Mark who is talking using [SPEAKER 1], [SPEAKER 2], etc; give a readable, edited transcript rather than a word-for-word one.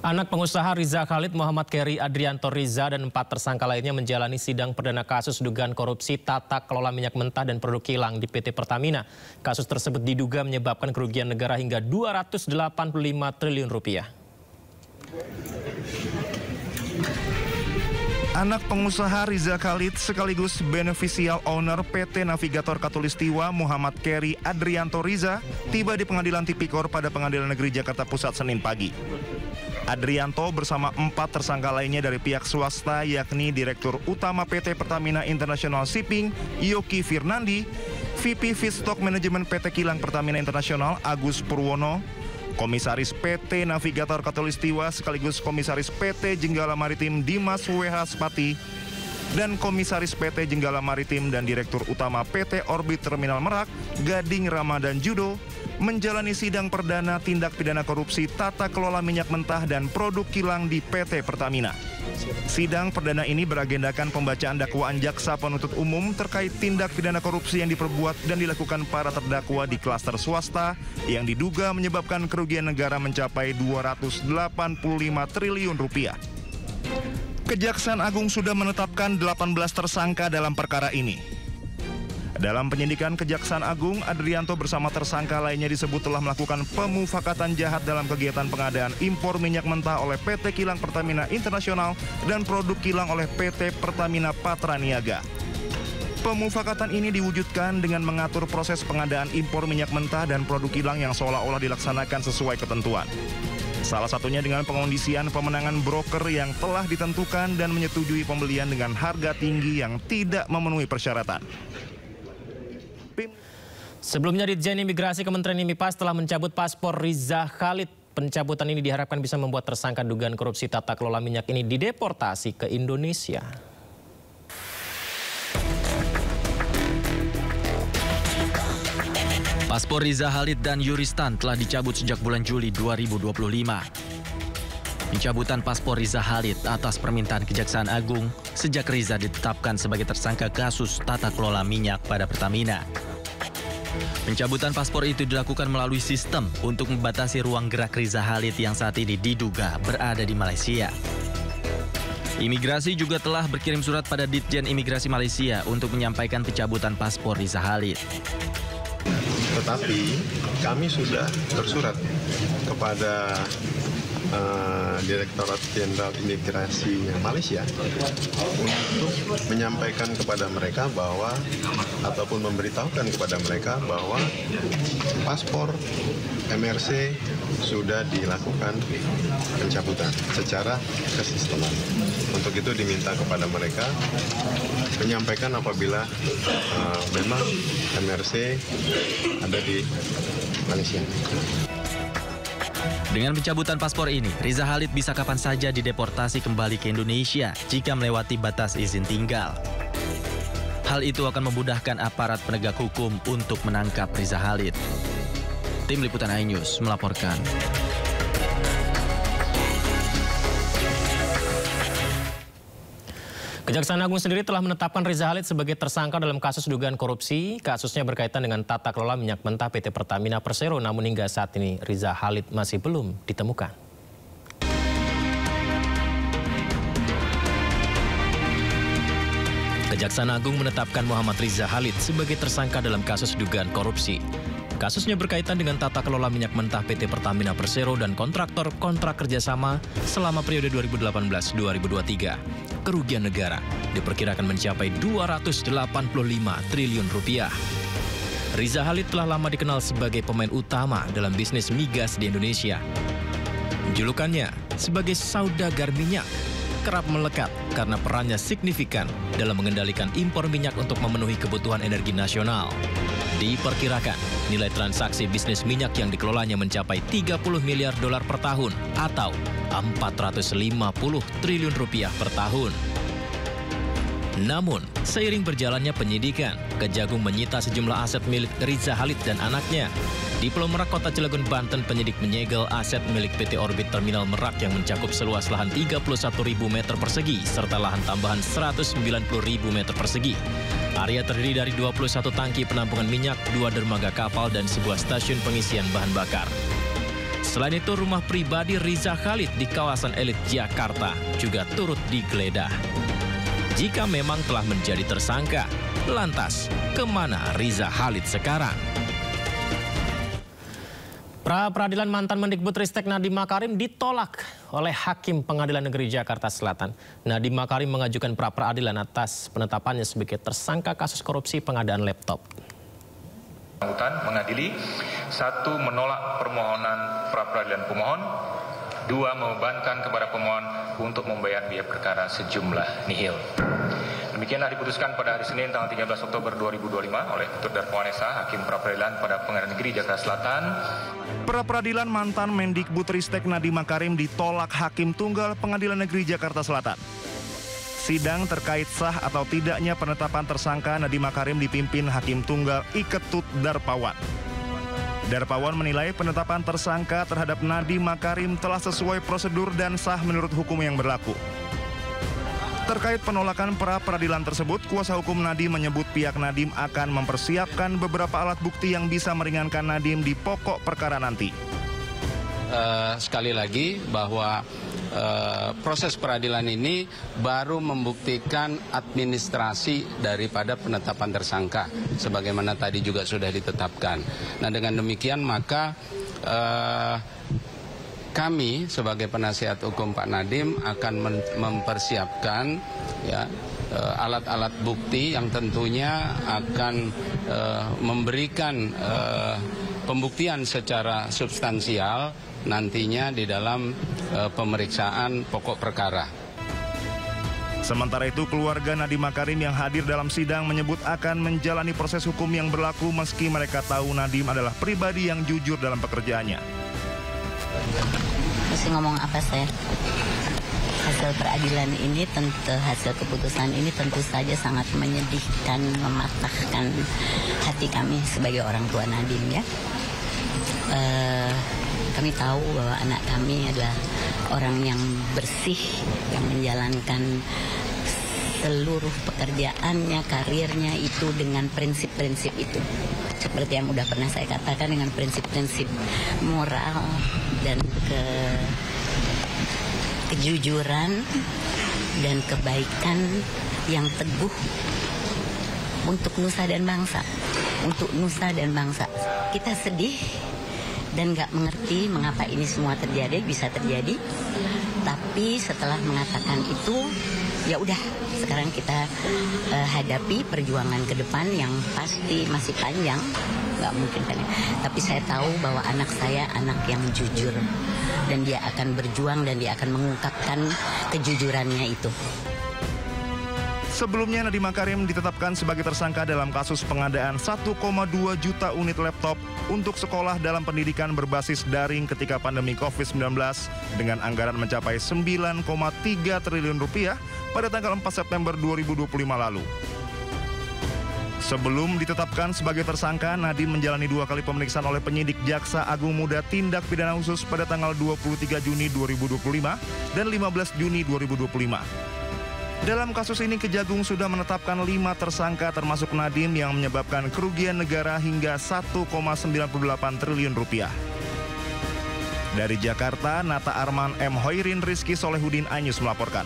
[SPEAKER 1] Anak pengusaha Riza Khalid, Muhammad Keri Adrianto Riza, dan 4 tersangka lainnya menjalani sidang perdana kasus dugaan korupsi tata kelola minyak mentah dan produk kilang di PT Pertamina. Kasus tersebut diduga menyebabkan kerugian negara hingga 285 triliun rupiah.
[SPEAKER 2] Anak pengusaha Riza Khalid sekaligus beneficial owner PT Navigator Khatulistiwa Muhammad Keri Adrianto Riza tiba di Pengadilan Tipikor pada Pengadilan Negeri Jakarta Pusat Senin pagi. Adrianto bersama 4 tersangka lainnya dari pihak swasta yakni Direktur Utama PT Pertamina International Shipping Yoki Firnandi, VP Feedstock Manajemen PT Kilang Pertamina Internasional Agus Purwono, Komisaris PT Navigator Khatulistiwa sekaligus Komisaris PT Jenggala Maritim Dimas W.H. Spati, dan Komisaris PT Jenggala Maritim dan Direktur Utama PT Orbit Terminal Merak Gading Ramadan Judo menjalani sidang perdana tindak pidana korupsi tata kelola minyak mentah dan produk kilang di PT Pertamina. Sidang perdana ini beragendakan pembacaan dakwaan jaksa penuntut umum terkait tindak pidana korupsi yang diperbuat dan dilakukan para terdakwa di klaster swasta yang diduga menyebabkan kerugian negara mencapai 285 triliun rupiah. Kejaksaan Agung sudah menetapkan 18 tersangka dalam perkara ini. Dalam penyidikan Kejaksaan Agung, Adrianto bersama tersangka lainnya disebut telah melakukan pemufakatan jahat dalam kegiatan pengadaan impor minyak mentah oleh PT Kilang Pertamina Internasional dan produk kilang oleh PT Pertamina Patraniaga. Pemufakatan ini diwujudkan dengan mengatur proses pengadaan impor minyak mentah dan produk kilang yang seolah-olah dilaksanakan sesuai ketentuan. Salah satunya dengan pengondisian pemenangan broker yang telah ditentukan dan menyetujui pembelian dengan harga tinggi yang tidak memenuhi persyaratan.
[SPEAKER 1] Sebelumnya, Ditjen Imigrasi Kementerian IMIPAS telah mencabut paspor Riza Khalid. Pencabutan ini diharapkan bisa membuat tersangka dugaan korupsi tata kelola minyak ini dideportasi ke Indonesia.
[SPEAKER 3] Paspor Riza Khalid dan Yuristan telah dicabut sejak bulan Juli 2025. Pencabutan paspor Riza Khalid atas permintaan Kejaksaan Agung sejak Riza ditetapkan sebagai tersangka kasus tata kelola minyak pada Pertamina. Pencabutan paspor itu dilakukan melalui sistem untuk membatasi ruang gerak Riza Khalid yang saat ini diduga berada di Malaysia. Imigrasi juga telah berkirim surat pada Ditjen Imigrasi Malaysia untuk menyampaikan pencabutan paspor Riza Khalid.
[SPEAKER 4] Tetapi kami sudah bersurat kepada Direktorat Jenderal Imigrasi Malaysia untuk menyampaikan kepada mereka bahwa ataupun memberitahukan kepada mereka bahwa paspor MRC sudah dilakukan pencabutan secara kesisteman. Untuk itu diminta kepada mereka menyampaikan apabila memang MRC ada di Malaysia.
[SPEAKER 3] Dengan pencabutan paspor ini, Riza Khalid bisa kapan saja dideportasi kembali ke Indonesia jika melewati batas izin tinggal. Hal itu akan memudahkan aparat penegak hukum untuk menangkap Riza Khalid. Tim Liputan iNews melaporkan.
[SPEAKER 1] Kejaksaan Agung sendiri telah menetapkan Riza Khalid sebagai tersangka dalam kasus dugaan korupsi. Kasusnya berkaitan dengan tata kelola minyak mentah PT Pertamina Persero, namun hingga saat ini Riza Khalid masih belum ditemukan. Kejaksaan Agung menetapkan Muhammad Riza Khalid sebagai tersangka dalam kasus dugaan korupsi. Kasusnya berkaitan dengan tata kelola minyak mentah PT Pertamina Persero dan kontraktor kontrak kerjasama selama periode 2018-2023. Kerugian negara diperkirakan mencapai 285 triliun rupiah. Riza Khalid telah lama dikenal sebagai pemain utama dalam bisnis migas di Indonesia. Julukannya sebagai saudagar minyak kerap melekat karena perannya signifikan dalam mengendalikan impor minyak untuk memenuhi kebutuhan energi nasional. Diperkirakan nilai transaksi bisnis minyak yang dikelolanya mencapai 30 miliar dolar per tahun atau 450 triliun rupiah per tahun. Namun, seiring berjalannya penyidikan, Kejagung menyita sejumlah aset milik Riza Khalid dan anaknya. Di Pulau Merak, Kota Cilegon, Banten, penyidik menyegel aset milik PT Orbit Terminal Merak yang mencakup seluas lahan 31.000 meter persegi serta lahan tambahan 190.000 meter persegi. Area terdiri dari 21 tangki penampungan minyak, 2 dermaga kapal, dan sebuah stasiun pengisian bahan bakar. Selain itu, rumah pribadi Riza Khalid di kawasan elit Jakarta juga turut digeledah. Jika memang telah menjadi tersangka, lantas kemana Riza Khalid sekarang? Pra-peradilan mantan Mendikbudristek Nadiem Makarim ditolak oleh Hakim Pengadilan Negeri Jakarta Selatan. Nadiem Makarim mengajukan pra-peradilan atas penetapannya sebagai tersangka kasus korupsi pengadaan laptop.
[SPEAKER 5] Mengadili, 1. menolak permohonan pra-peradilan pemohon, 2. membebankan kepada pemohon untuk membayar biaya perkara sejumlah nihil. Demikianlah diputuskan pada hari Senin tanggal 13 Oktober 2025 oleh Ketut Darmawan SH, Hakim Pra-Peradilan pada Pengadilan Negeri Jakarta Selatan.
[SPEAKER 2] Pra-peradilan mantan Mendikbudristek Nadiem Makarim ditolak Hakim Tunggal Pengadilan Negeri Jakarta Selatan. Sidang terkait sah atau tidaknya penetapan tersangka Nadiem Makarim dipimpin Hakim Tunggal I. Ketut Darmawan. Darmawan menilai penetapan tersangka terhadap Nadiem Makarim telah sesuai prosedur dan sah menurut hukum yang berlaku. Terkait penolakan pra-peradilan tersebut, kuasa hukum Nadiem menyebut pihak Nadiem akan mempersiapkan beberapa alat bukti yang bisa meringankan Nadiem di pokok perkara nanti.
[SPEAKER 6] Sekali lagi bahwa proses peradilan ini baru membuktikan administrasi daripada penetapan tersangka, sebagaimana tadi juga sudah ditetapkan. Nah, dengan demikian maka kami sebagai penasihat hukum Pak Nadiem akan mempersiapkan alat-alat bukti yang tentunya akan memberikan pembuktian secara substansial nantinya di dalam pemeriksaan pokok perkara.
[SPEAKER 2] Sementara itu, keluarga Nadiem Makarim yang hadir dalam sidang menyebut akan menjalani proses hukum yang berlaku meski mereka tahu Nadiem adalah pribadi yang jujur dalam pekerjaannya.
[SPEAKER 7] Mesti ngomong apa saya? Hasil peradilan ini hasil keputusan ini tentu saja sangat menyedihkan, mematahkan hati kami sebagai orang tua Nadiem ya. Kami tahu bahwa anak kami adalah orang yang bersih, yang menjalankan seluruh pekerjaannya, karirnya itu dengan prinsip-prinsip itu. Seperti yang udah pernah saya katakan, dengan prinsip-prinsip moral dan kejujuran dan kebaikan yang teguh untuk nusa dan bangsa. Untuk nusa dan bangsa. Kita sedih dan nggak mengerti mengapa ini semua bisa terjadi. Tapi setelah mengatakan itu, ya udah, sekarang kita hadapi perjuangan ke depan yang pasti masih panjang, nggak mungkin kan. Tapi saya tahu bahwa anak saya anak yang jujur dan dia akan berjuang dan dia akan mengungkapkan kejujurannya itu.
[SPEAKER 2] Sebelumnya, Nadiem Makarim ditetapkan sebagai tersangka dalam kasus pengadaan 1,2 juta unit laptop untuk sekolah dalam pendidikan berbasis daring ketika pandemi COVID-19 dengan anggaran mencapai 9,3 triliun rupiah pada tanggal 4 September 2025 lalu. Sebelum ditetapkan sebagai tersangka, Nadiem menjalani 2 kali pemeriksaan oleh penyidik Jaksa Agung Muda Tindak Pidana Khusus pada tanggal 23 Juni 2025 dan 15 Juni 2025. Dalam kasus ini, Kejagung sudah menetapkan 5 tersangka termasuk Nadiem yang menyebabkan kerugian negara hingga 1,98 triliun rupiah. Dari Jakarta, Nata Arman, M. Hoirin, Rizky Solehudin, iNews melaporkan.